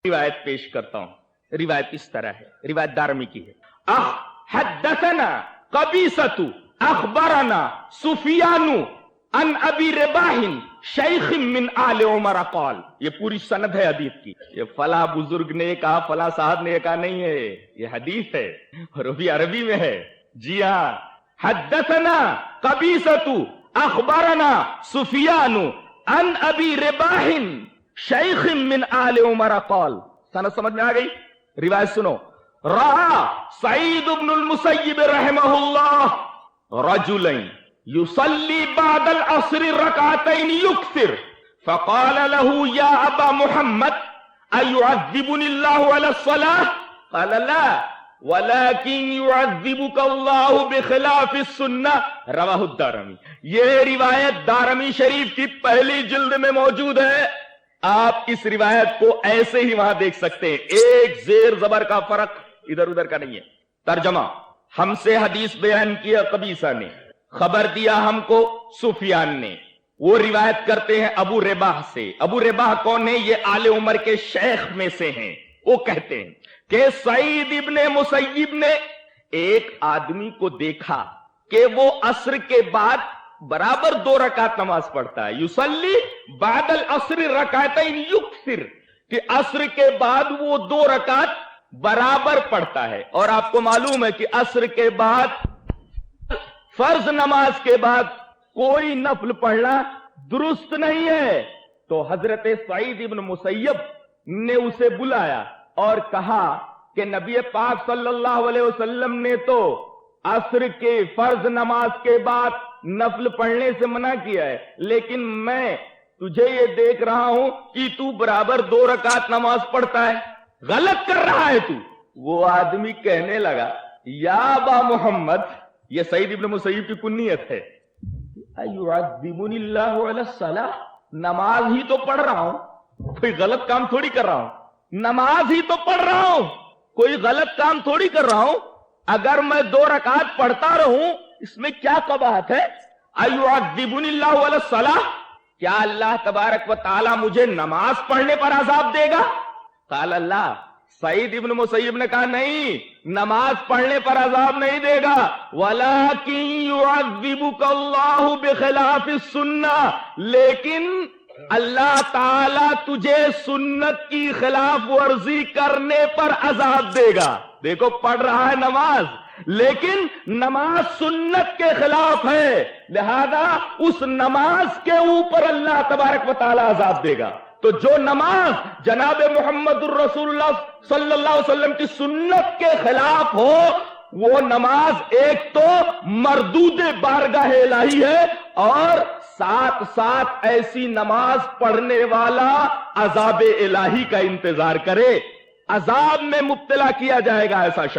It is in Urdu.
روایت پیش کرتا ہوں۔ روایت اس طرح ہے، روایت دارمی کی ہے۔ حدثنا قبیصۃ اخبرنا سفیان عن ابی رباح شیخ من آل عمر قال، یہ پوری سند ہے حدیث کی، یہ فلاں بزرگ نے کہا، فلاں صاحب نے کہا نہیں ہے، یہ حدیث ہے اور وہ بھی عربی میں ہے۔ جی ہاں، حدثنا قبیصۃ اخبرنا سفیان عن ابی رباح شیخ من آل عمر قال، سند سمجھ میں آ گئی؟ روایت سنو۔ رأى سعید بن المسیب رحمہ اللہ رجلین يصلي بعد العصر ركعتين يكثر فقال له يا أبا محمد أيعذبني الله على الصلاة؟ قال لا ولكن يعذبك الله بخلاف السنة، رواہ الدارمی۔ یہ روایت دارمی شریف کی پہلی جلد میں موجود ہے، آپ اس روایت کو ایسے ہی وہاں دیکھ سکتے ہیں، ایک زیر زبر کا فرق ادھر ادھر کا نہیں ہے۔ ترجمہ، ہم سے حدیث بیان کیا قبیصہ نے، خبر دیا ہم کو سفیان نے، وہ روایت کرتے ہیں ابو رباح سے۔ ابو رباح کون ہے؟ یہ آل عمر کے شیخ میں سے ہیں۔ وہ کہتے ہیں کہ سعید ابن مسیب نے ایک آدمی کو دیکھا کہ وہ عصر کے بعد برابر 2 رکعت نماز پڑھتا ہے، یصلی بعد العصر رکعتین یکثر، کہ عصر کے بعد وہ 2 رکعت برابر پڑھتا ہے۔ اور آپ کو معلوم ہے کہ عصر کے بعد، فرض نماز کے بعد کوئی نفل پڑھنا درست نہیں ہے۔ تو حضرت سعید ابن مسیب نے اسے بلایا اور کہا کہ نبی پاک صلی اللہ علیہ وسلم نے تو عصر کے فرض نماز کے بعد نفل پڑھنے سے منع کیا ہے، لیکن میں تجھے یہ دیکھ رہا ہوں کہ تو برابر 2 رکعت نماز پڑھتا ہے، غلط کر رہا ہے تو۔ وہ آدمی کہنے لگا یا ابا محمد، یہ سعید ابن مسیب کی کنیت ہے، ایعذبنی اللہ علی الصلاۃ، نماز ہی تو پڑھ رہا ہوں، کوئی غلط کام تھوڑی کر رہا ہوں، نماز ہی تو پڑھ رہا ہوں، کوئی غلط کام تھوڑی کر رہا ہوں، اگر میں 2 رکعت پڑھتا رہوں اس میں کیا قباحت ہے؟ ایعذبنی اللہ علی الصلاۃ، کیا اللہ تبارک و تعالی مجھے نماز پڑھنے پر عذاب دے گا؟ قال اللہ، سعید ابن مسیب نے کہا نہیں، نماز پڑھنے پر عذاب نہیں دے گا، وَلَكِنْ يُعَذِّبُكَ اللَّهُ بِخِلَافِ السُّنَّةِ، لیکن اللہ تعالیٰ تجھے سنت کی خلاف ورزی کرنے پر عذاب دے گا۔ دیکھو پڑھ رہا ہے نماز، لیکن نماز سنت کے خلاف ہے، لہذا اس نماز کے اوپر اللہ تبارک و تعالیٰ عذاب دے گا۔ تو جو نماز جناب محمد الرسول اللہ صلی اللہ علیہ وسلم کی سنت کے خلاف ہو، وہ نماز ایک تو مردود بارگاہ الہی ہے، اور ساتھ ساتھ ایسی نماز پڑھنے والا عذاب الہی کا انتظار کرے، عذاب میں مبتلا کیا جائے گا ایسا شخص۔